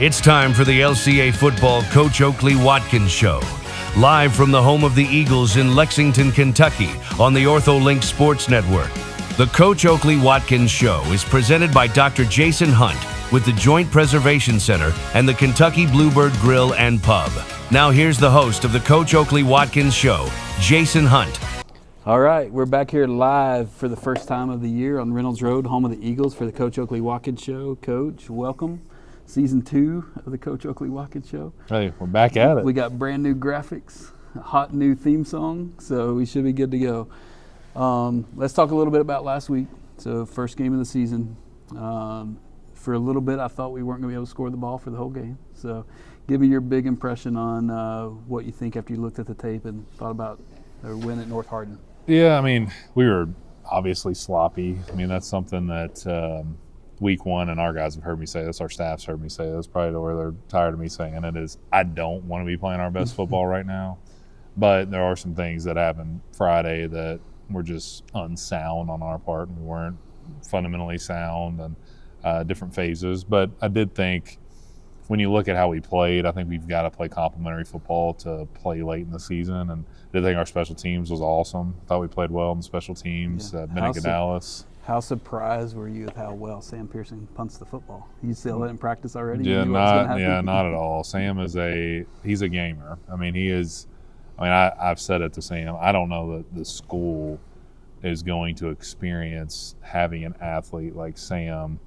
It's time for the LCA Football Coach Oakley Watkins Show. Live from the home of the Eagles in Lexington, Kentucky on the OrthoLinks Sports Network. The Coach Oakley Watkins Show is presented by Dr. Jason Hunt with the Joint Preservation Center and the Kentucky Bluebird Grill and Pub. Now here's the host of the Coach Oakley Watkins Show, Jason Hunt. All right, we're back here live for the first time of the year on Reynolds Road, home of the Eagles, for the Coach Oakley Watkins Show. Coach, welcome. Season 2 of the Coach Oakley Watkins Show. Hey, we're back at it. We got brand new graphics, a hot new theme song, so we should be good to go. Let's talk a little bit about last week. So first game of the season. For a little bit, I thought we weren't going to be able to score the ball for the whole game. So give me your big impression on what you think after you looked at the tape and thought about their win at North Hardin. Yeah, I mean, we were obviously sloppy. I mean, that's something that week one, and our guys have heard me say this, our staff's heard me say this, probably where they're tired of me saying it, is I don't want to be playing our best football right now. But there are some things that happened Friday that were just unsound on our part, and we weren't fundamentally sound and different phases. But I did think when you look at how we played, I think we've got to play complementary football to play late in the season. And I did think our special teams was awesome. Thought we played well in the special teams. Benedict Dallas. How surprised were you with how well Sam Pearson punts the football? You still in practice already? Yeah, not at all. Sam is he's a gamer. I mean, he is. I mean, I've said it to Sam. I don't know that the school is going to experience having an athlete like Sam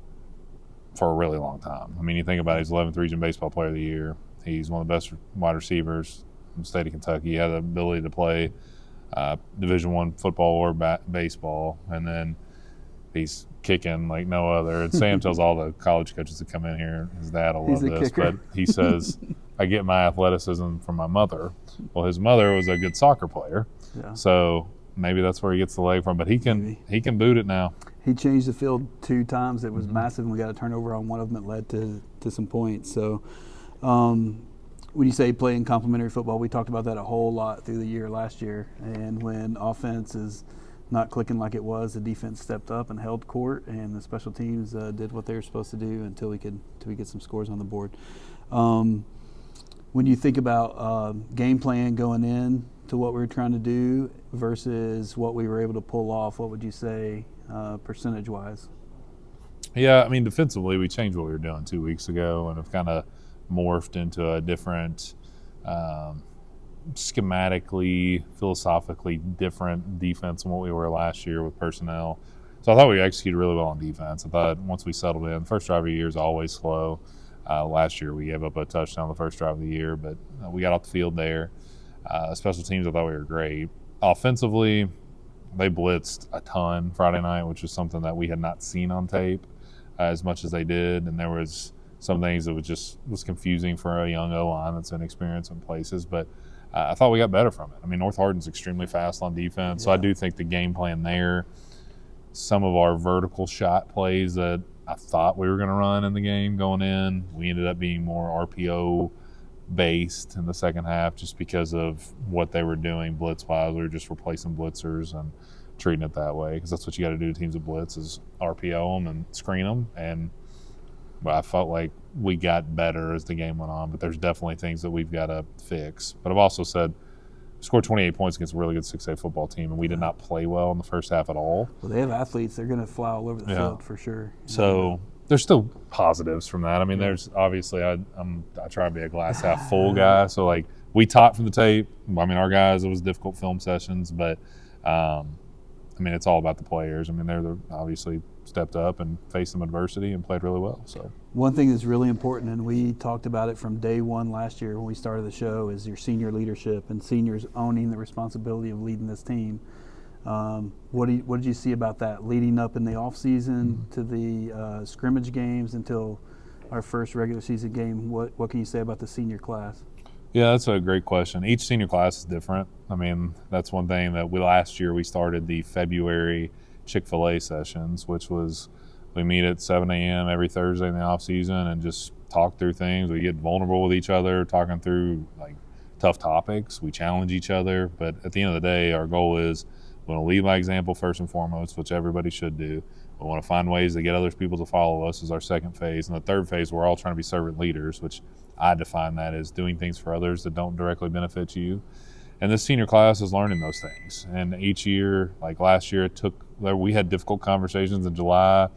for a really long time. I mean, you think about it, he's 11th Region Baseball Player of the Year. He's one of the best wide receivers in the state of Kentucky. He had the ability to play Division I football or baseball, and then he's kicking like no other. And Sam tells all the college coaches that come in here, his dad will love this, kicker. but he says, I get my athleticism from my mother. Well, his mother was a good soccer player, so maybe that's where he gets the leg from. But he can boot it now. He changed the field 2 times. It was massive, and we got a turnover on one of them that led to some points. So when you say playing complementary football, we talked about that a whole lot through the year last year. And when offense is not clicking like it was, the defense stepped up and held court, and the special teams did what they were supposed to do until we get some scores on the board. When you think about game plan going in to what we were trying to do versus what we were able to pull off, what would you say percentage-wise? Yeah, I mean, defensively, we changed what we were doing 2 weeks ago and have kind of morphed into a different schematically, philosophically different defense than what we were last year with personnel. So I thought we executed really well on defense. I thought once we settled in, the first drive of the year is always slow. Last year we gave up a touchdown the first drive of the year, but we got off the field there. Special teams, I thought we were great. Offensively, they blitzed a ton Friday night, which was something that we had not seen on tape as much as they did. And there was some things that was confusing for a young O-line that's inexperienced in places. But I thought we got better from it. I mean, North Hardin's extremely fast on defense, so I do think the game plan there, some of our vertical shot plays that I thought we were going to run in the game going in, we ended up being more RPO based in the second half just because of what they were doing blitz-wise. We were just replacing blitzers and treating it that way because that's what you got to do to teams of blitz is RPO them and screen them. And I felt like we got better as the game went on, but there's definitely things that we've got to fix. But I've also said we scored 28 points against a really good 6A football team, and we did not play well in the first half at all. Well, they have athletes. They're going to fly all over the field for sure. So there's still positives from that. I mean, there's obviously I try to be a glass half full guy. So, like, we taught from the tape. I mean, our guys, it was difficult film sessions, but, I mean, it's all about the players. I mean, they're obviously stepped up and faced some adversity and played really well. So one thing that's really important, and we talked about it from day one last year when we started the show, is your senior leadership and seniors owning the responsibility of leading this team. What did you see about that leading up in the off season to the scrimmage games until our first regular season game? What can you say about the senior class? Yeah, that's a great question. Each senior class is different. I mean, that's one thing that last year we started the February Chick-fil-A sessions, which was we meet at 7 a.m. every Thursday in the off season and just talk through things. We get vulnerable with each other, talking through like tough topics. We challenge each other, but at the end of the day, our goal is we want to lead by example first and foremost, which everybody should do. We want to find ways to get other people to follow us is our second phase. And the third phase, we're all trying to be servant leaders, which I define that as doing things for others that don't directly benefit you. And this senior class is learning those things. And each year, like last year, we had difficult conversations in July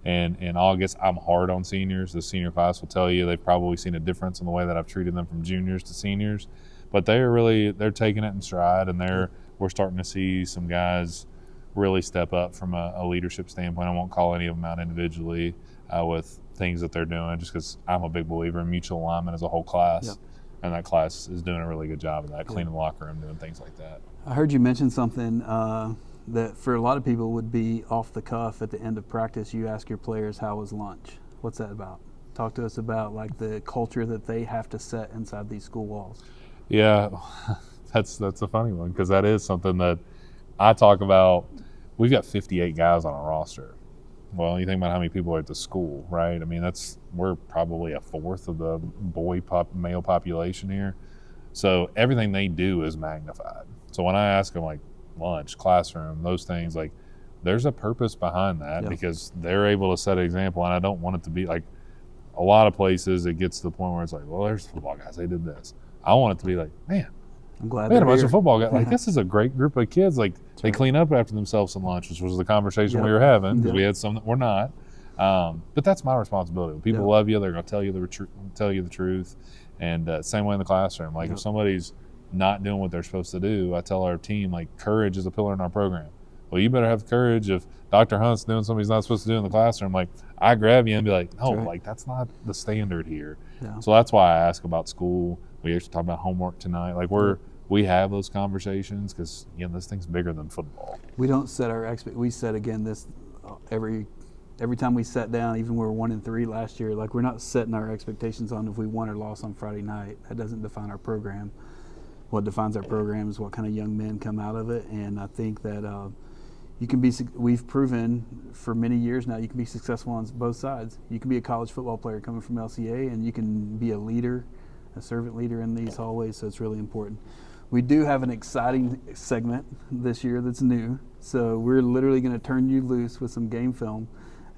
and in August. I'm hard on seniors. The senior class will tell you they've probably seen a difference in the way that I've treated them from juniors to seniors. But they're taking it in stride, and we're starting to see some guys really step up from a leadership standpoint. I won't call any of them out individually with things that they're doing, just because I'm a big believer in mutual alignment as a whole class. Yep. And that class is doing a really good job of that, cleaning the locker room, doing things like that. I heard you mention something that for a lot of people would be off the cuff at the end of practice. You ask your players, how was lunch? What's that about? Talk to us about like the culture that they have to set inside these school walls. Yeah, that's a funny one, because that is something that I talk about. We've got 58 guys on our roster. Well, you think about how many people are at the school, right? I mean, we're probably a fourth of the male population here. So everything they do is magnified. So when I ask them, like, lunch, classroom, those things, like, there's a purpose behind that, because they're able to set an example. And I don't want it to be like a lot of places it gets to the point where it's like, well, there's football guys, they did this. I want it to be like, man, I'm glad we had a bunch here. of football guys. Like, this is a great group of kids. Like, they clean up after themselves some lunch, which was the conversation we were having, because we had some that were not. But that's my responsibility. When people love you, they're going to tell you the truth. And same way in the classroom. Like, if somebody's not doing what they're supposed to do, I tell our team, like, courage is a pillar in our program. Well, you better have the courage if Dr. Hunt's doing something he's not supposed to do in the classroom. Like, I grab you and be like, no, like, that's not the standard here. Yeah. So that's why I ask about school. We actually talk about homework tonight. Like, we have those conversations, because, this thing's bigger than football. We don't set our we set, again, this every time we sat down, even when we were 1-3 last year, like, we're not setting our expectations on if we won or lost on Friday night. That doesn't define our program. What defines our program is what kind of young men come out of it. And I think that we've proven for many years now, you can be successful on both sides. You can be a college football player coming from LCA, and you can be a leader, a servant leader in these hallways, so it's really important. We do have an exciting segment this year that's new. So we're literally going to turn you loose with some game film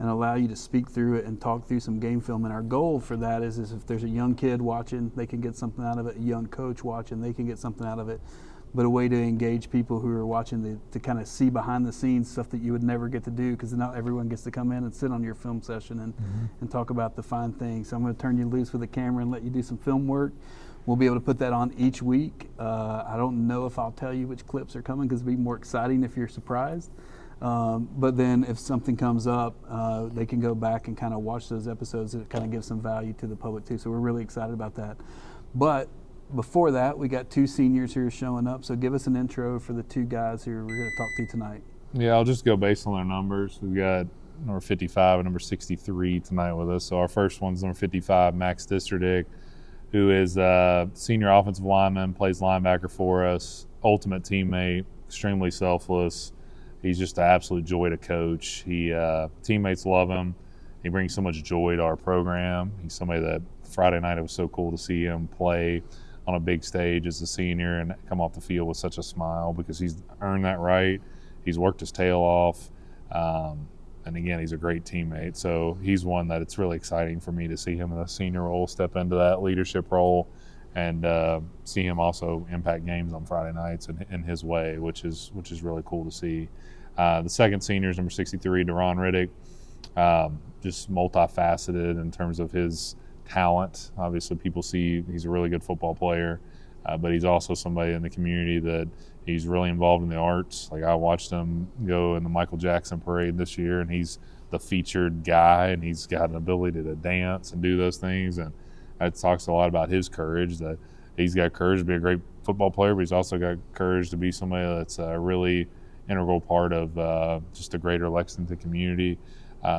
and allow you to speak through it and talk through some game film. And our goal for that is if there's a young kid watching, they can get something out of it. A young coach watching, they can get something out of it. But a way to engage people who are watching to kind of see behind the scenes stuff that you would never get to do, because not everyone gets to come in and sit on your film session and talk about the fine things. So I'm going to turn you loose with a camera and let you do some film work. We'll be able to put that on each week. I don't know if I'll tell you which clips are coming, because it'll be more exciting if you're surprised. But then if something comes up, they can go back and kind of watch those episodes. That kind of give some value to the public too. So we're really excited about that. But before that, we got two seniors who are showing up. So give us an intro for the two guys who we're going to talk to tonight. Yeah, I'll just go based on their numbers. We've got number 55 and number 63 tonight with us. So our first one's number 55, Max Disterdick, who is a senior offensive lineman, plays linebacker for us, ultimate teammate, extremely selfless. He's just an absolute joy to coach. Teammates love him. He brings so much joy to our program. He's somebody that Friday night it was so cool to see him play on a big stage as a senior and come off the field with such a smile, because he's earned that right. He's worked his tail off. And again, he's a great teammate. So he's one that it's really exciting for me to see him in a senior role, step into that leadership role, and see him also impact games on Friday nights in his way, which is really cool to see. The second senior is number 63, Dorron Riddick, just multifaceted in terms of his talent. Obviously, people see he's a really good football player, but he's also somebody in the community that he's really involved in the arts. Like, I watched him go in the Michael Jackson parade this year, and he's the featured guy, and he's got an ability to dance and do those things. And it talks a lot about his courage, that he's got courage to be a great football player, but he's also got courage to be somebody that's a really integral part of just the greater Lexington community.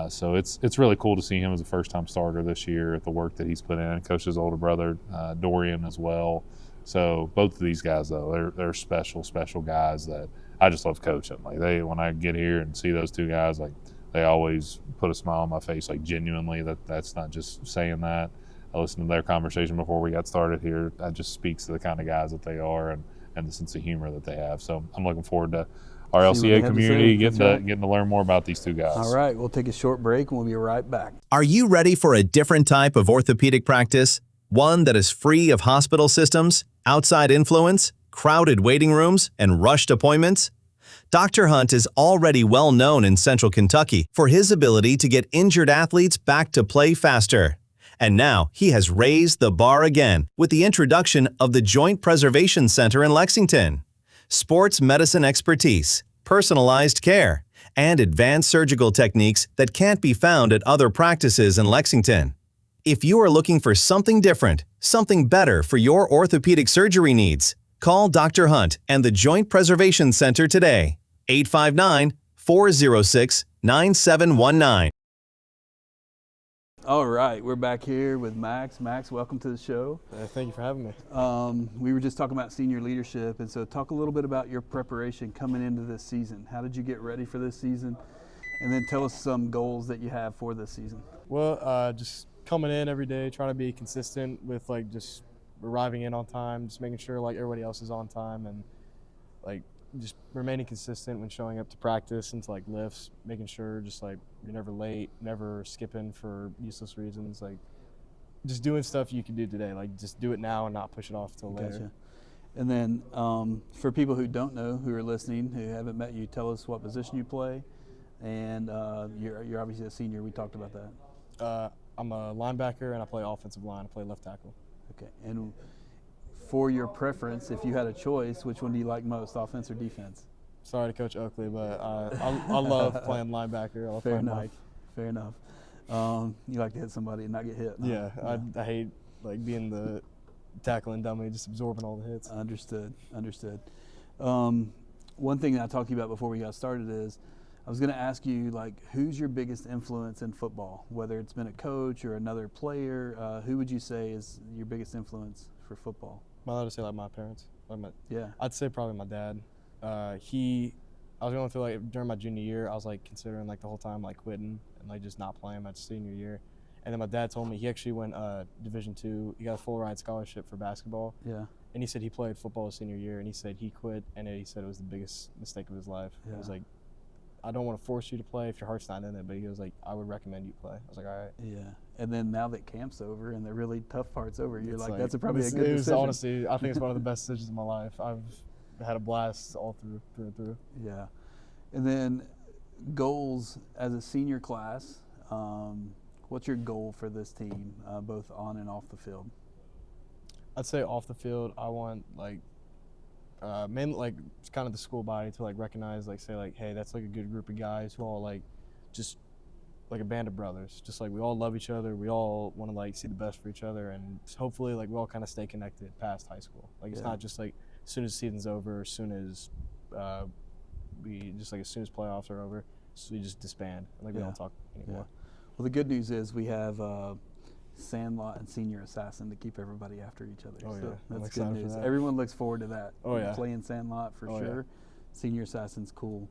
So it's really cool to see him as a first-time starter this year at the work that he's put in. Coach his older brother, Dorron, as well. So both of these guys, though, they're special guys that I just love coaching. Like, when I get here and see those two guys, like, they always put a smile on my face, like, genuinely. That's not just saying that. I listened to their conversation before we got started here. That just speaks to the kind of guys that they are and the sense of humor that they have. So I'm looking forward to our See what they LCA have to community, say. That's right. getting to learn more about these two guys. All right, we'll take a short break and we'll be right back. Are you ready for a different type of orthopedic practice? One that is free of hospital systems, outside influence, crowded waiting rooms, and rushed appointments? Dr. Hunt is already well known in Central Kentucky for his ability to get injured athletes back to play faster. And now he has raised the bar again with the introduction of the Joint Preservation Center in Lexington. Sports medicine expertise, personalized care, and advanced surgical techniques that can't be found at other practices in Lexington. If you are looking for something different, something better for your orthopedic surgery needs, call Dr. Hunt and the Joint Preservation Center today, 859-406-9719. All right, we're back here with Max. Max, welcome to the show. Thank you for having me. We were just talking about senior leadership, and so talk a little bit about your preparation coming into this season. How did you get ready for this season? And then tell us some goals that you have for this season. Well, just coming in every day, trying to be consistent with like just arriving in on time, just making sure like everybody else is on time, and like just remaining consistent when showing up to practice and to like lifts, making sure just like you're never late, never skipping for useless reasons, like just doing stuff you can do today, like just do it now and not push it off till later. Gotcha. And then for people who don't know, who are listening, who haven't met you, tell us what position you play. And you're obviously a senior. We talked about that. I'm a linebacker and I play offensive line. I play left tackle. Okay. And for your preference, if you had a choice, which one do you like most, offense or defense? Sorry to Coach Oakley, but I love playing linebacker. I love playing Mike. Fair enough. You like to hit somebody and not get hit. Huh? Yeah, I hate like being the tackling dummy, just absorbing all the hits. Understood. One thing that I talked to you about before we got started is I was going to ask you, like, who's your biggest influence in football? Whether it's been a coach or another player, who would you say is your biggest influence for football? Am I allowed to say like my parents? Yeah. I'd say probably my dad. I was going through like during my junior year, I was like considering like the whole time like quitting and like just not playing my senior year. And then my dad told me he actually went Division II. He got a full ride scholarship for basketball. Yeah. And he said he played football his senior year, and he said he quit, and he said it was the biggest mistake of his life. Yeah. He was like, I don't want to force you to play if your heart's not in it, but he was like, I would recommend you play. I was like, all right. Yeah. And then now that camp's over and the really tough part's over, you're like, that's probably a good decision. decision. Honestly, I think it's one of the best decisions of my life. I've had a blast all through and through. Yeah. And then goals as a senior class, what's your goal for this team, both on and off the field? I'd say off the field, I want like mainly like kind of the school body to like recognize, like say like, hey, that's like a good group of guys who all like just like a band of brothers. Just like we all love each other, we all want to like see the best for each other, and hopefully like we all kind of stay connected past high school. Like it's not just like as soon as the season's over, as soon as as soon as playoffs are over, so we just disband. Like we don't talk anymore. Yeah. Well, the good news is we have Sandlot and Senior Assassin to keep everybody after each other. Oh, so yeah. that's good news. Everyone looks forward to that. Oh, yeah. Playing Sandlot for sure. Yeah. Senior Assassin's cool.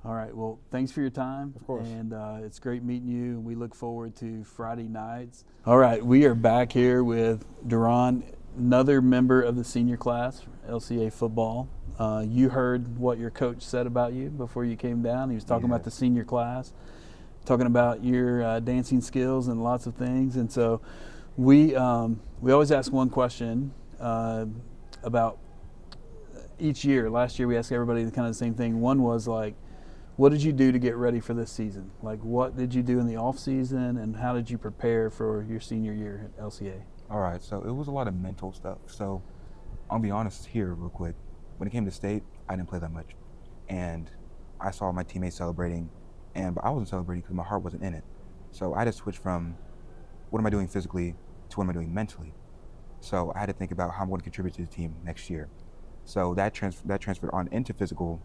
All right. Well, thanks for your time. Of course. And it's great meeting you. We look forward to Friday nights. All right. We are back here with Dorron, another member of the senior class, LCA football. You heard what your coach said about you before you came down. He was talking about the senior class, talking about your dancing skills and lots of things. And so we always ask one question about each year. Last year we asked everybody kind of the same thing. One was like, what did you do to get ready for this season? Like, what did you do in the off season, and how did you prepare for your senior year at LCA? All right, so it was a lot of mental stuff. So I'll be honest here real quick. When it came to state, I didn't play that much. And I saw my teammates celebrating, but I wasn't celebrating because my heart wasn't in it. So I had to switch from what am I doing physically to what am I doing mentally. So I had to think about how I'm going to contribute to the team next year. So that transferred on into physical,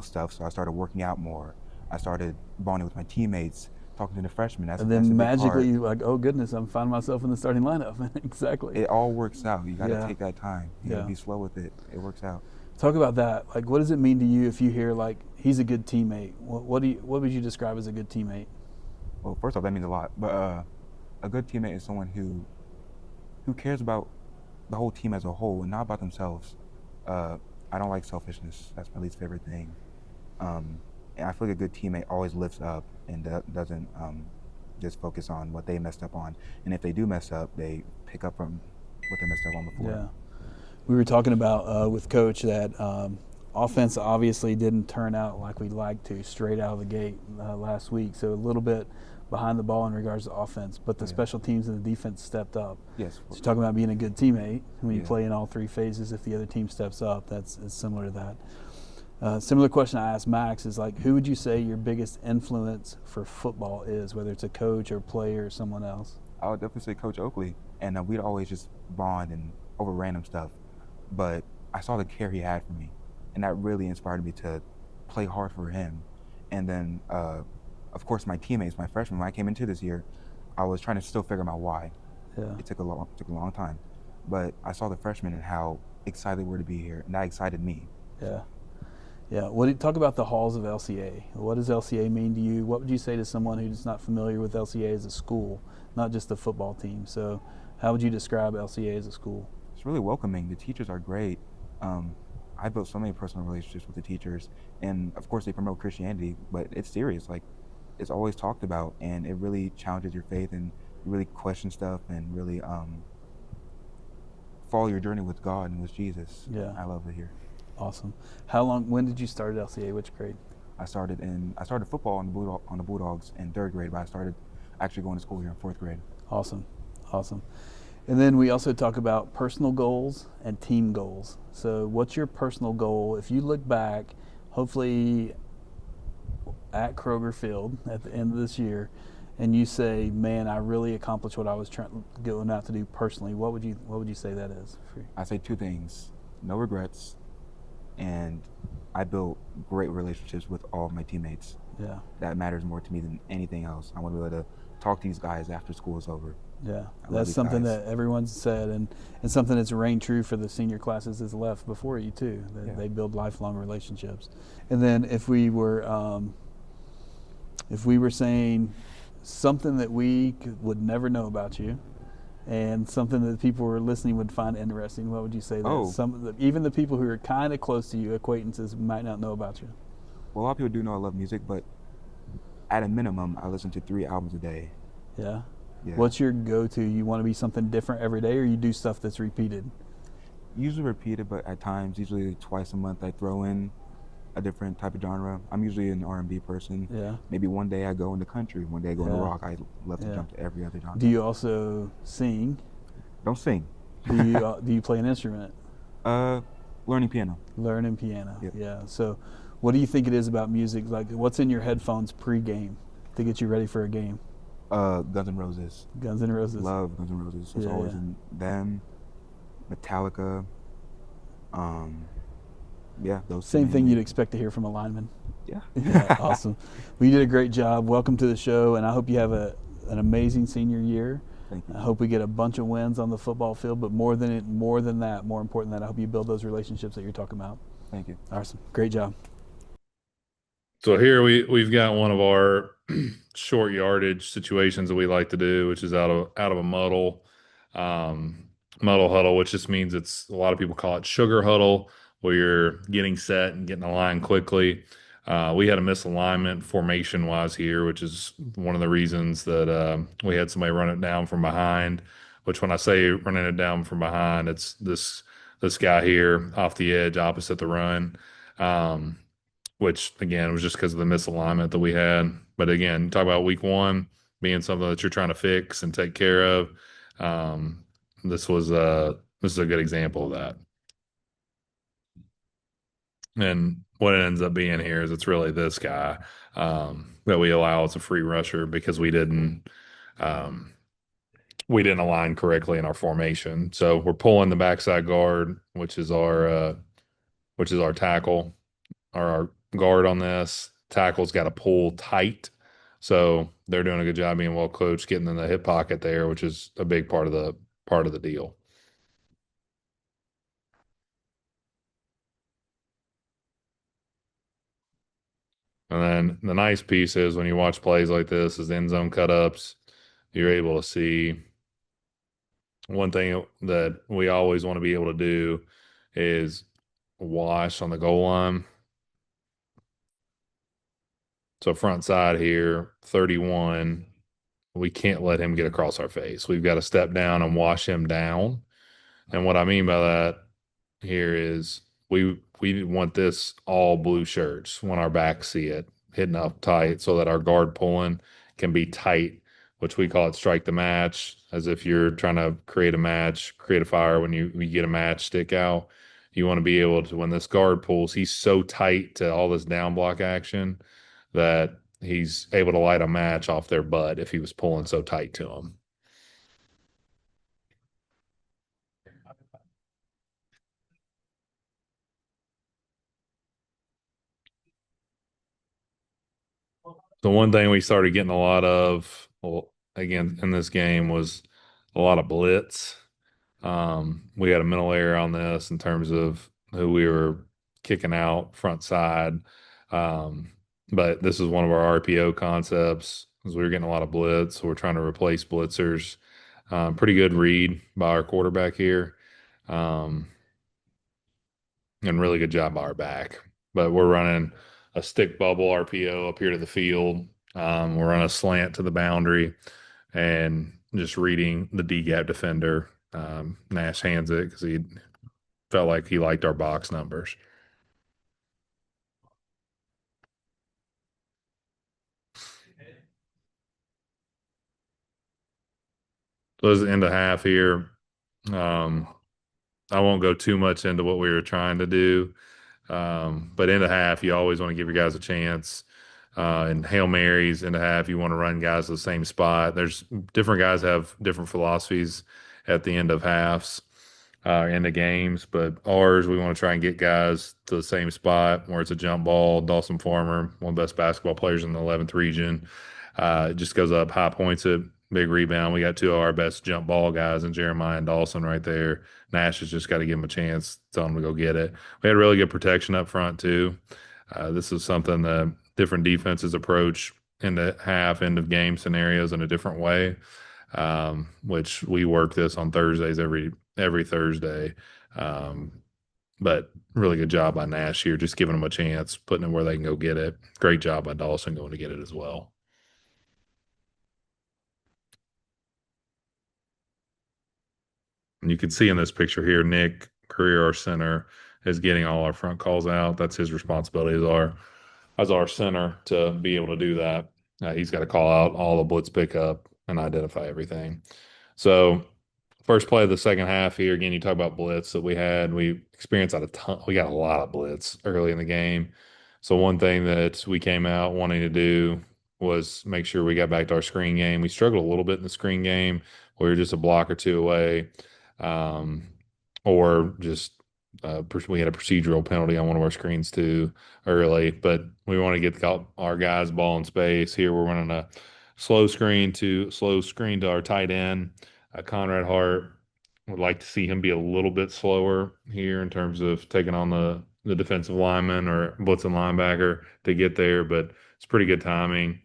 stuff. So I started working out more. I started bonding with my teammates, talking to the freshmen. And then magically, you're like, oh goodness, I'm finding myself in the starting lineup. Exactly. It all works out. You got to take that time. You got to be slow with it. It works out. Talk about that. Like, what does it mean to you if you hear like he's a good teammate? What would you describe as a good teammate? Well, first off, that means a lot. But a good teammate is someone who cares about the whole team as a whole and not about themselves. I don't like selfishness. That's my least favorite thing. And I feel like a good teammate always lifts up and doesn't just focus on what they messed up on. And if they do mess up, they pick up from what they messed up on before. Yeah. We were talking about with Coach that offense obviously didn't turn out like we'd like to straight out of the gate last week. So a little bit behind the ball in regards to offense, but the special teams and the defense stepped up. Yes. So you're talking about being a good teammate. When you Yeah. play in all three phases, if the other team steps up, it's similar to that. Similar question I asked Max is like, who would you say your biggest influence for football is, whether it's a coach or player or someone else? I would definitely say Coach Oakley. And we'd always just bond and over random stuff. But I saw the care he had for me, and that really inspired me to play hard for him. And then, of course, my teammates, my freshmen, when I came into this year, I was trying to still figure out why. Yeah. It took a long time. But I saw the freshmen and how excited they were to be here, and that excited me. Yeah. Yeah. Talk about the halls of LCA. What does LCA mean to you? What would you say to someone who's not familiar with LCA as a school, not just the football team? So how would you describe LCA as a school? It's really welcoming. The teachers are great. I built so many personal relationships with the teachers, and of course they promote Christianity, but it's serious. Like, it's always talked about, and it really challenges your faith, and you really question stuff, and really follow your journey with God and with Jesus. Yeah. I love it here. Awesome. When did you start at LCA? Which grade? I started football on the Bulldogs in 3rd grade, but I started actually going to school here in 4th grade. Awesome. And then we also talk about personal goals and team goals. So what's your personal goal? If you look back, hopefully at Kroger Field at the end of this year, and you say, man, I really accomplished what I was going out to do personally, what would you say that is for you? I say 2 things: no regrets, and I built great relationships with all of my teammates. Yeah. That matters more to me than anything else. I want to be able to talk to these guys after school is over. Yeah, love that's these something guys. that everyone's said, and something that's reigned true for the senior classes that's left before you too. Yeah. They build lifelong relationships. And then if we were saying something that we would never know about you, and something that people who are listening would find interesting, what would you say? That even the people who are kind of close to you, acquaintances, might not know about you. Well, a lot of people do know I love music, but at a minimum, I listen to 3 albums a day. Yeah. Yeah. What's your go-to? You want to be something different every day, or you do stuff that's repeated? Usually repeated, but at times, usually twice a month, I throw in a different type of genre. I'm usually an R&B person. Yeah. Maybe one day I go into country, one day I go into Yeah. rock. I love to Yeah. jump to every other genre. Do you also sing? Don't sing. Do you play an instrument? Learning piano. Learning piano. Yep. Yeah. So, what do you think it is about music? Like, what's in your headphones pre-game to get you ready for a game? Guns N' Roses. Guns N' Roses. Love Guns N' Roses. It's Yeah, always yeah. in them. Metallica. Yeah, those. Same two thing main- you'd expect to hear from a lineman. Yeah. Yeah, awesome. Well, you did a great job. Welcome to the show, and I hope you have an amazing senior year. Thank you. I hope we get a bunch of wins on the football field, but more than that, more important than that, I hope you build those relationships that you're talking about. Thank you. Awesome. Great job. So here we've got one of our short yardage situations that we like to do, which is out of a muddle huddle, which just means it's a lot of people call it sugar huddle, where you're getting set and getting a line quickly. We had a misalignment formation wise here, which is one of the reasons that we had somebody run it down from behind. Which when I say running it down from behind, it's this guy here off the edge opposite the run. Which again was just because of the misalignment that we had. But again, talk about week 1 being something that you're trying to fix and take care of. This is a good example of that. And what it ends up being here is it's really this guy that we allow as a free rusher because we didn't align correctly in our formation. So we're pulling the backside guard, which is our tackle or our guard on this. Tackle's got to pull tight. So they're doing a good job being well coached, getting in the hip pocket there, which is a big part of the deal. And then the nice piece is when you watch plays like this is end zone cut ups, you're able to see one thing that we always want to be able to do is wash on the goal line. So front side here, 31. We can't let him get across our face. We've got to step down and wash him down. And what I mean by that here is we want this all blue shirts when our backs see it hitting up tight so that our guard pulling can be tight, which we call it strike the match, as if you're trying to create a match, create a fire when you get a match stick out. You want to be able to, when this guard pulls, he's so tight to all this down block action that he's able to light a match off their butt if he was pulling so tight to him. The one thing we started getting a lot of, well, again, in this game was a lot of blitz. We had a mental error on this in terms of who we were kicking out front side. Um, but this is one of our RPO concepts because we were getting a lot of blitz. So we're trying to replace blitzers. Pretty good read by our quarterback here. Um, and really good job by our back. But we're running a stick bubble RPO up here to the field. We're on a slant to the boundary and just reading the D gap defender. Nash hands it because he felt like he liked our box numbers. So this is the end of half here. Um, I won't go too much into what we were trying to do. But in the half, you always want to give your guys a chance. And Hail Marys in the half, you want to run guys to the same spot. There's different guys have different philosophies at the end of halves, in the games, but ours, we want to try and get guys to the same spot where it's a jump ball. Dawson Farmer, one of the best basketball players in the 11th region, just goes up, high points it, big rebound. We got two of our best jump ball guys in Jeremiah and Dawson right there. Nash has just got to give him a chance, tell him to go get it. We had really good protection up front too. This is something that different defenses approach in the half end of game scenarios in a different way, which we work this on Thursdays every Thursday. Um, but really good job by Nash here, just giving them a chance, putting them where they can go get it. Great job by Dawson going to get it as well. And you can see in this picture here, Nick Career, our center, is getting all our front calls out. That's his responsibility as our center to be able to do that. He's got to call out all the blitz pickup and identify everything. So first play of the second half here, again, you talk about blitz that we had. We experienced a ton. We got a lot of blitz early in the game. So one thing that we came out wanting to do was make sure we got back to our screen game. We struggled a little bit in the screen game. We were just a block or two away, um, or just we had a procedural penalty on one of our screens too early. But we want to get our guys ball in space. Here we're running a slow screen to our tight end. Conrad Hart, would like to see him be a little bit slower here in terms of taking on the defensive lineman or blitzing linebacker to get there, but it's pretty good timing.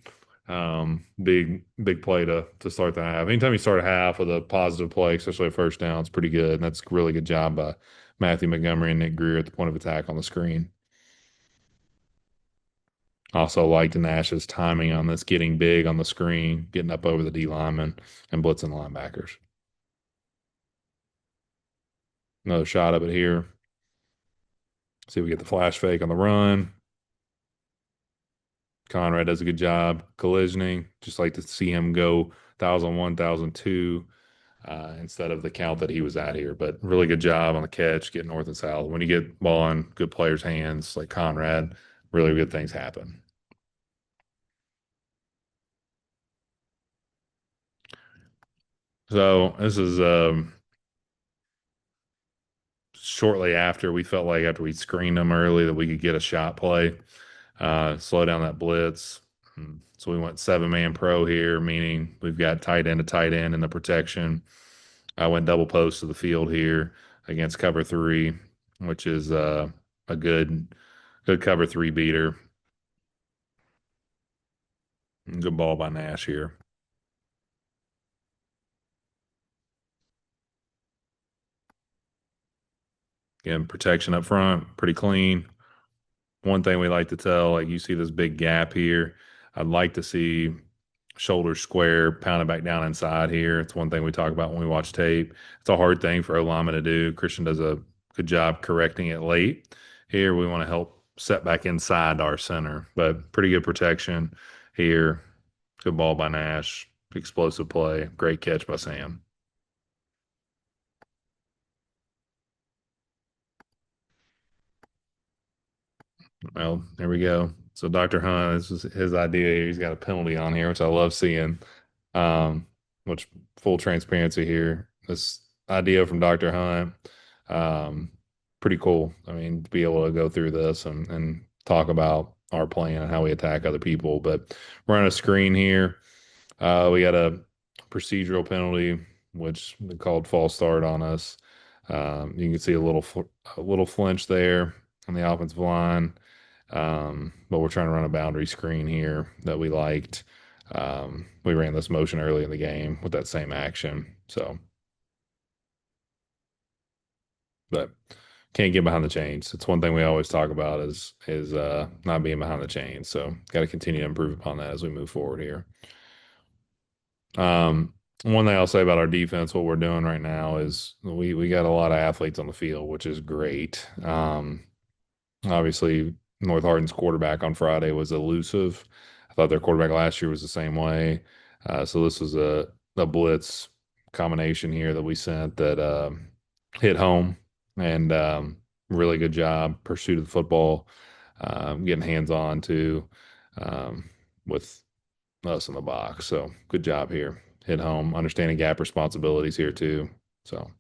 Big play to start the half. Anytime you start a half with a positive play, especially a first down, it's pretty good. And that's a really good job by Matthew Montgomery and Nick Greer at the point of attack on the screen. Also liked Nash's timing on this, getting big on the screen, getting up over the D lineman and blitzing linebackers. Another shot of it here. See if we get the flash fake on the run. Conrad does a good job collisioning. Just like to see him go 1,001, 1,002 instead of the count that he was at here. But really good job on the catch, getting north and south. When you get ball in good players' hands like Conrad, really good things happen. So this is shortly after we felt like after we screened them early that we could get a shot play, slow down that blitz. So we went 7-man pro here, meaning we've got tight end to tight end in the protection. I went double post to the field here against cover 3, which is a good cover 3 beater. Good ball by Nash here. Again, protection up front, pretty clean. one thing we like to tell, like you see this big gap here. I'd like to see shoulders square, pound it back down inside here. It's one thing we talk about when we watch tape. It's a hard thing for O-lineman to do. Christian does a good job correcting it late. Here we want to help set back inside our center, but pretty good protection here. Good ball by Nash. Explosive play. Great catch by Sam. Well, there we go. So Dr. Hunt, this is his idea here. He's got a penalty on here, which I love seeing. Um, which full transparency here. This idea from Dr. Hunt, um, pretty cool. I mean, to be able to go through this and talk about our plan and how we attack other people. But we're on a screen here. We got a procedural penalty, which they called false start on us. You can see a little flinch there on the offensive line. But we're trying to run a boundary screen here that we liked. We ran this motion early in the game with that same action. So, but can't get behind the chains. It's one thing we always talk about is not being behind the chains. So, got to continue to improve upon that as we move forward here. One thing I'll say about our defense, what we're doing right now is we got a lot of athletes on the field, which is great. Obviously, North Hardin's quarterback on Friday was elusive. I thought their quarterback last year was the same way. So this was a blitz combination here that we sent that hit home and really good job. Pursuit of the football, getting hands on too with us in the box. So good job here. Hit home, understanding gap responsibilities here too. So.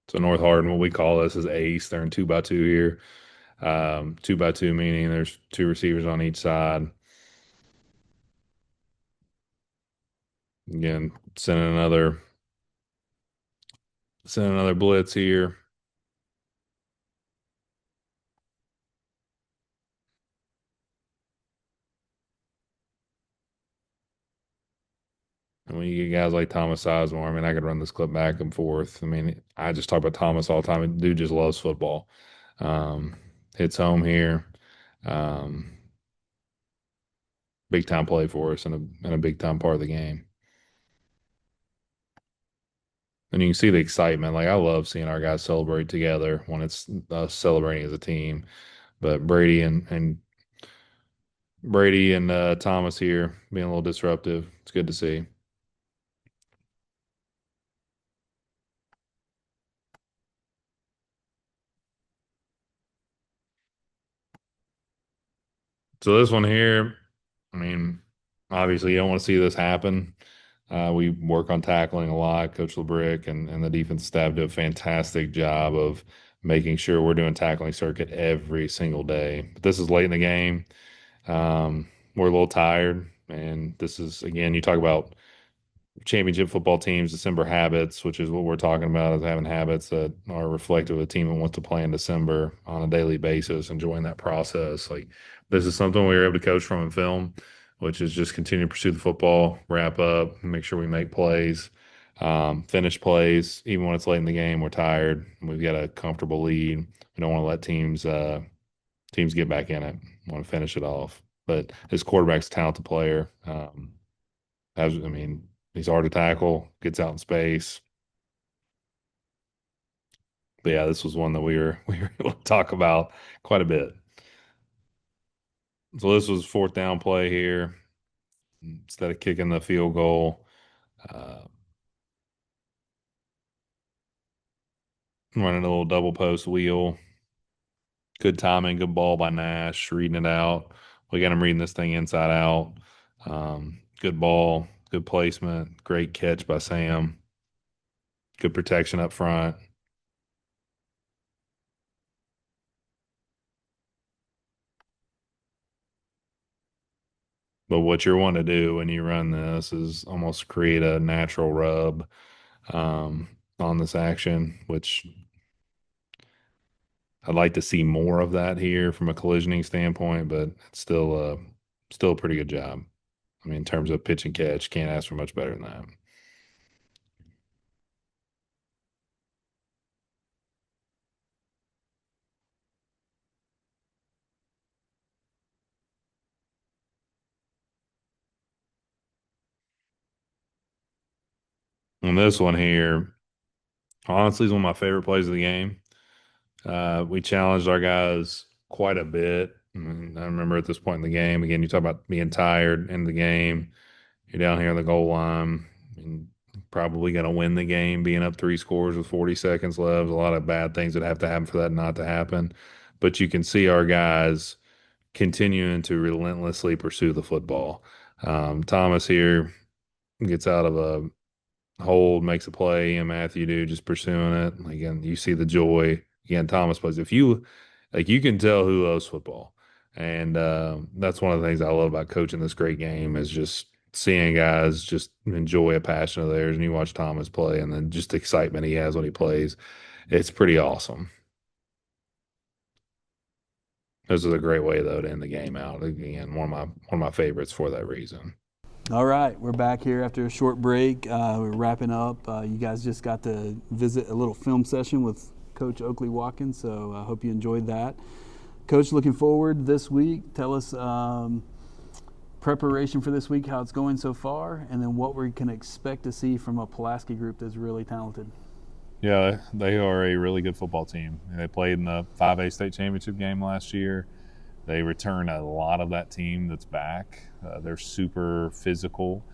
So North Hardin, what we call this is ace. They're in 2x2 here. 2x2 meaning there's two receivers on each side. Again, sending another blitz here. And when you get guys like Thomas Sizemore, I mean, I could run this clip back and forth. I mean, I just talk about Thomas all the time. The dude just loves football. Hits home here. Um, Big time play for us and a big time part of the game. And you can see the excitement. Like I love seeing our guys celebrate together when it's us celebrating as a team. But Brady and Thomas here being a little disruptive. It's good to see. So this one here, I mean, obviously you don't want to see this happen. We work on tackling a lot. Coach Riddick and the defense staff do a fantastic job of making sure we're doing tackling circuit every single day. But this is late in the game. We're a little tired, and this is again, you talk about championship football teams, December habits, which is what we're talking about, is having habits that are reflective of a team that wants to play in December on a daily basis, enjoying that process. Like this is something we were able to coach from in film, which is just continue to pursue the football, wrap up, make sure we make plays, finish plays. Even when it's late in the game, we're tired. We've got a comfortable lead. We don't want to let teams get back in it. We want to finish it off. But his quarterback's a talented player. He's hard to tackle, gets out in space. But yeah, this was one that we were able to talk about quite a bit. So this was fourth down play here. Instead of kicking the field goal, running a little double post wheel. Good timing, good ball by Nash, reading it out. We got him reading this thing inside out. Good ball, good placement, great catch by Sam. Good protection up front. But what you're wanting to do when you run this is almost create a natural rub on this action, which I'd like to see more of that here from a collisioning standpoint, but it's still still a pretty good job. I mean, in terms of pitch and catch, can't ask for much better than that. On this one here, honestly, is one of my favorite plays of the game. We challenged our guys quite a bit. I remember at this point in the game, again, you talk about being tired in the game. You're down here on the goal line and probably going to win the game, being up 3 scores with 40 seconds left. A lot of bad things that have to happen for that not to happen. But you can see our guys continuing to relentlessly pursue the football. Thomas here gets out of a hold, makes a play, and Matthew do just pursuing it. Again, you see the joy. Again, Thomas plays. If you you can tell who loves football, and that's one of the things I love about coaching this great game is just seeing guys just enjoy a passion of theirs. And you watch Thomas play, and then just the excitement he has when he plays. It's pretty awesome. This is a great way though to end the game out. Again, one of my favorites for that reason. All right, we're back here after a short break. We're wrapping up. You guys just got to visit a little film session with Coach Oakley Watkins, so I hope you enjoyed that. Coach, looking forward this week. Tell us preparation for this week, how it's going so far, and then what we can expect to see from a Pulaski group that's really talented. Yeah, they are a really good football team. They played in the 5A state championship game last year. They return a lot of that team that's back. They're super physical,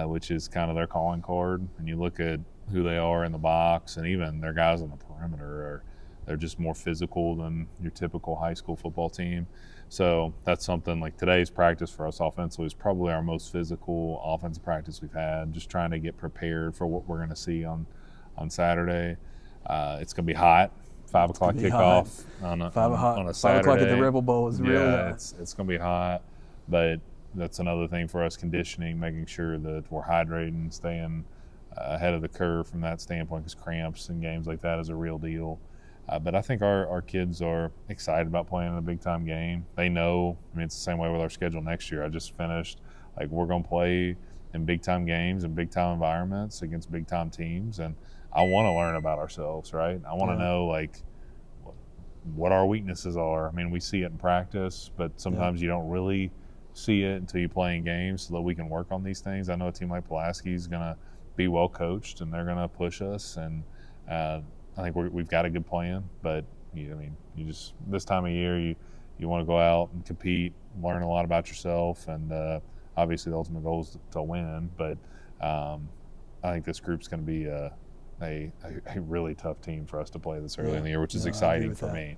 which is kind of their calling card. And you look at who they are in the box, and even their guys on the perimeter they're just more physical than your typical high school football team. So that's something like today's practice for us offensively is probably our most physical offensive practice we've had, just trying to get prepared for what we're going to see on Saturday. It's going to be hot. 5 o'clock kickoff on a Saturday. 5 o'clock at the Rebel Bowl is really hot. It's going to be hot, but that's another thing for us, conditioning, making sure that we're hydrating, staying ahead of the curve from that standpoint, because cramps and games like that is a real deal. But I think our kids are excited about playing in a big-time game. They know, it's the same way with our schedule next year. I just finished, we're going to play in big-time games and big-time environments against big-time teams, and I want to learn about ourselves, right? I want to know, what our weaknesses are. We see it in practice, but sometimes you don't really see it until you play in games so that we can work on these things. I know a team like Pulaski is going to be well coached, and they're going to push us, and I think we've got a good plan. But you just this time of year you want to go out and compete, learn a lot about yourself, and obviously the ultimate goal is to win. But I think this group's going to be a really tough team for us to play this early in the year, which is exciting for me.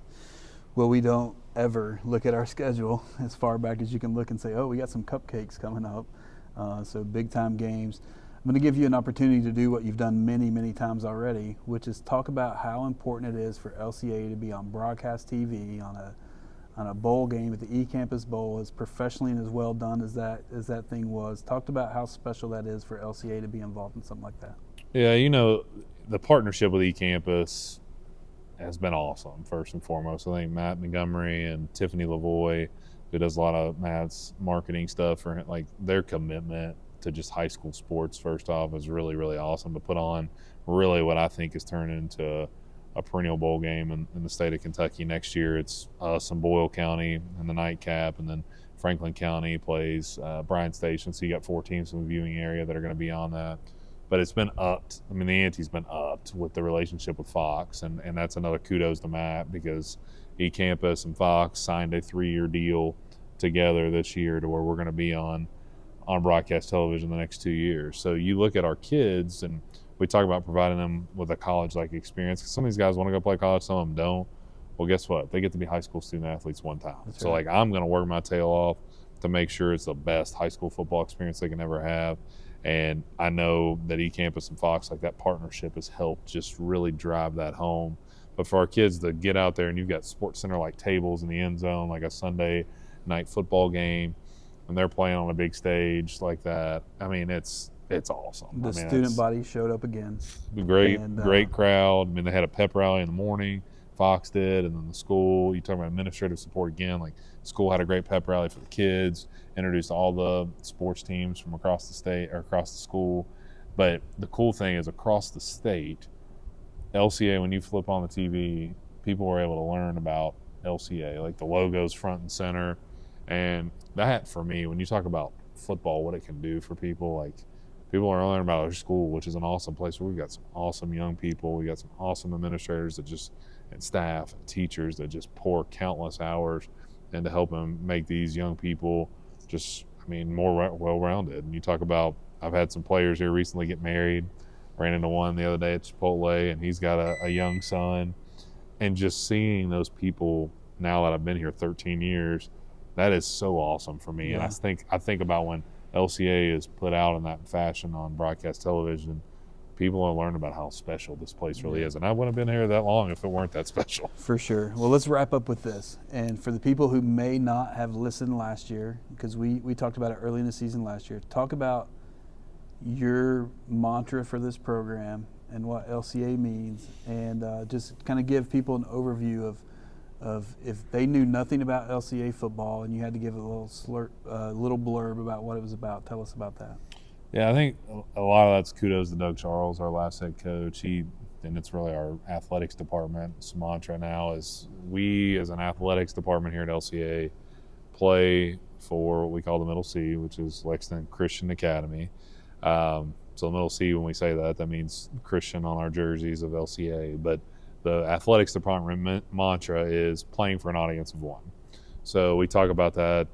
Well, we don't ever look at our schedule as far back as you can look and say, oh, we got some cupcakes coming up. So big-time games. I'm going to give you an opportunity to do what you've done many, many times already, which is talk about how important it is for LCA to be on broadcast TV on a bowl game at the eCampus Bowl, as professionally and as well done as that thing was. Talked about how special that is for LCA to be involved in something like that. Yeah, the partnership with eCampus has been awesome, first and foremost. I think Matt Montgomery and Tiffany Lavoie, who does a lot of Matt's marketing stuff, for their commitment to just high school sports, first off, is really, really awesome to put on really what I think is turning into a perennial bowl game in the state of Kentucky next year. It's us and Boyle County in the nightcap, and then Franklin County plays Bryan Station. So you got 4 teams in the viewing area that are going to be on that. But it's been upped. The ante's been upped with the relationship with Fox, and that's another kudos to Matt, because eCampus and Fox signed a 3-year deal together this year to where we're going to be on broadcast television the next 2 years. So you look at our kids, and we talk about providing them with a college-like experience, because some of these guys want to go play college, some of them don't. Well, guess what? They get to be high school student athletes one time. That's so right. I'm going to work my tail off to make sure it's the best high school football experience they can ever have. And I know that eCampus and Fox, that partnership has helped just really drive that home. But for our kids to get out there, and you've got Sports Center tables in the end zone, like a Sunday night football game, and they're playing on a big stage like that. It's awesome. The student body showed up again. Great crowd. They had a pep rally in the morning. Fox did, and then the school. You talk about administrative support again. school had a great pep rally for the kids, introduced all the sports teams from across the state or across the school. But the cool thing is across the state, LCA, when you flip on the TV, people were able to learn about LCA, like the logos front and center. And that, for me, when you talk about football, what it can do for people, like people are learning about our school, which is an awesome place where we've got some awesome young people. We got some awesome administrators and staff and teachers that just pour countless hours into helping make these young people more well-rounded. And you talk about, I've had some players here recently get married. Ran into one the other day at Chipotle, and he's got a young son. And just seeing those people now that I've been here 13 years, that is so awesome for me. Yeah. And I think about when LCA is put out in that fashion on broadcast television, people are learning about how special this place really is. And I wouldn't have been here that long if it weren't that special. For sure. Well, let's wrap up with this. And for the people who may not have listened last year, because we talked about it early in the season last year, talk about your mantra for this program and what LCA means, and just kind of give people an overview of if they knew nothing about LCA football and you had to give a little blurb about what it was about. Tell us about that. Yeah, I think a lot of that's kudos to Doug Charles, our last head coach. And it's really our athletics department's mantra now is we, as an athletics department here at LCA, play for what we call the Middle C, which is Lexington Christian Academy. So the Middle C, when we say that, that means Christian on our jerseys of LCA. But the athletics department mantra is playing for an audience of one. So we talk about that,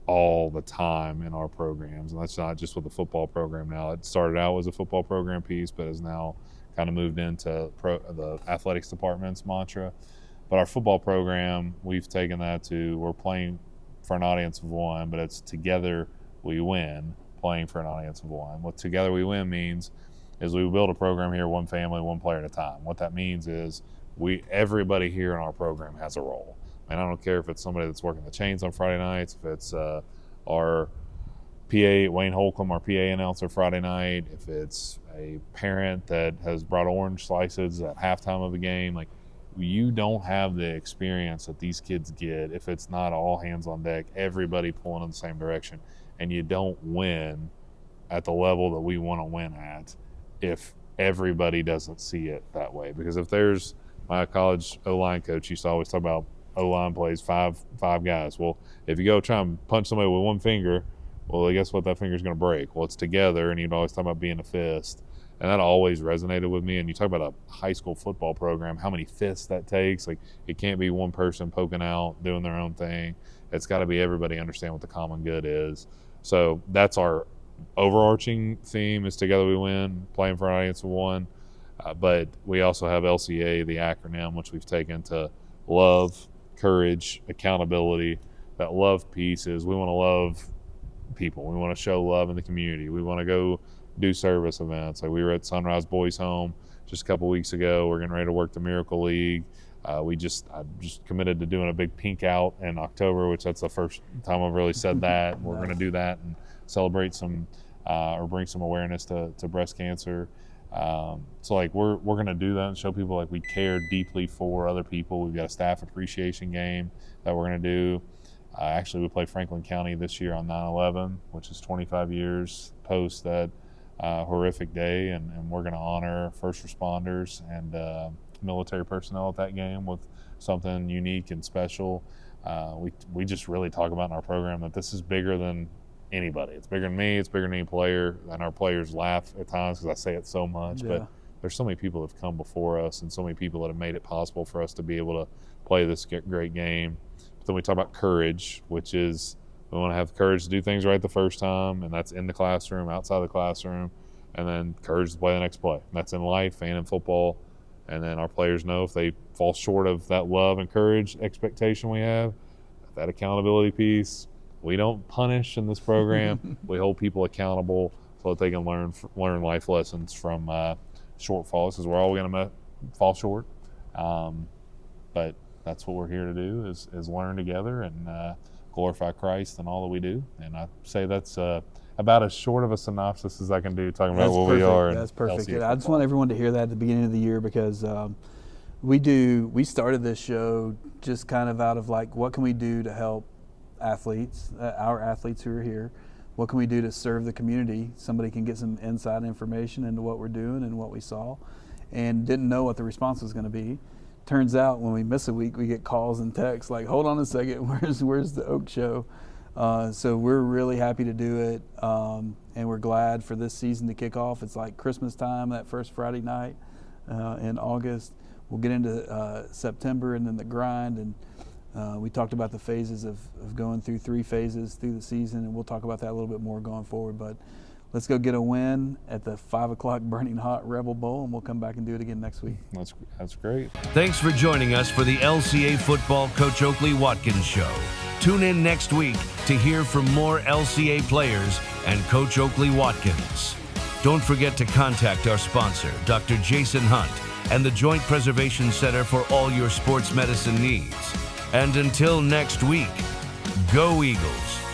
all the time in our programs. And that's not just with the football program now. It started out as a football program piece, but has now kind of moved into the athletics department's mantra. But our football program, we've taken that to, we're playing for an audience of one, but it's together we win. Playing for an audience of one. What Together We Win means is we build a program here, one family, one player at a time. What that means is everybody here in our program has a role. I don't care if it's somebody that's working the chains on Friday nights, if it's our PA, Wayne Holcomb, our PA announcer Friday night, if it's a parent that has brought orange slices at halftime of a game. Like, you don't have the experience that these kids get if it's not all hands on deck, everybody pulling in the same direction. And you don't win at the level that we want to win at if everybody doesn't see it that way. Because if there's, my college O-line coach used to always talk about O-line plays five guys. Well, if you go try and punch somebody with one finger, well, guess what? That finger's going to break. Well, it's together, and you'd always talk about being a fist. And that always resonated with me. And you talk about a high school football program, how many fists that takes. Like, it can't be one person poking out, doing their own thing. It's got to be everybody understand what the common good is. So that's our overarching theme is Together We Win, playing for an audience of one. But we also have LCA, the acronym, which we've taken to love, courage, accountability. That love piece is we want to love people. We want to show love in the community. We want to go do service events. Like we were at Sunrise Boys Home just a couple weeks ago. We're getting ready to work the Miracle League. I just committed to doing a big pink out in October, which that's the first time I've really said that. We're going to do that and celebrate some or bring some awareness to breast cancer. So like we're going to do that and show people like we care deeply for other people. We've got a staff appreciation game that we're going to do. Actually, we play Franklin County this year on 9/11, which is 25 years post that horrific day, and we're going to honor first responders and military personnel at that game with something unique and special. We just really talk about in our program that this is bigger than anybody. It's bigger than me. It's bigger than any player. And our players laugh at times because I say it so much. Yeah. But there's so many people that have come before us and so many people that have made it possible for us to be able to play this great game. But then we talk about courage, which is we want to have the courage to do things right the first time, and that's in the classroom, outside the classroom, and then courage to play the next play. And that's in life and in football. And then our players know if they fall short of that love and courage expectation we have, that accountability piece, we don't punish in this program. We hold people accountable so that they can learn life lessons from shortfalls, because we're all going to fall short. But that's what we're here to do is learn together and glorify Christ in all that we do. And I say that's about as short of a synopsis as I can do talking about what we are. That's perfect. I just want everyone to hear that at the beginning of the year because We started this show just kind of out of like, what can we do to help athletes, our athletes who are here? What can we do to serve the community? Somebody can get some inside information into what we're doing and what we saw, and didn't know what the response was going to be. Turns out when we miss a week, we get calls and texts like, hold on a second, where's the Oak Show? So we're really happy to do it, and we're glad for this season to kick off. It's like Christmas time, that first Friday night in August. We'll get into September and then the grind, and we talked about the phases of going through 3 phases through the season, and we'll talk about that a little bit more going forward. But let's go get a win at the 5 o'clock burning hot Rebel Bowl, and we'll come back and do it again next week. That's great. Thanks for joining us for the LCA Football Coach Oakley Watkins Show. Tune in next week to hear from more LCA players and Coach Oakley Watkins. Don't forget to contact our sponsor, Dr. Jason Hunt, and the Joint Preservation Center for all your sports medicine needs. And until next week, go Eagles!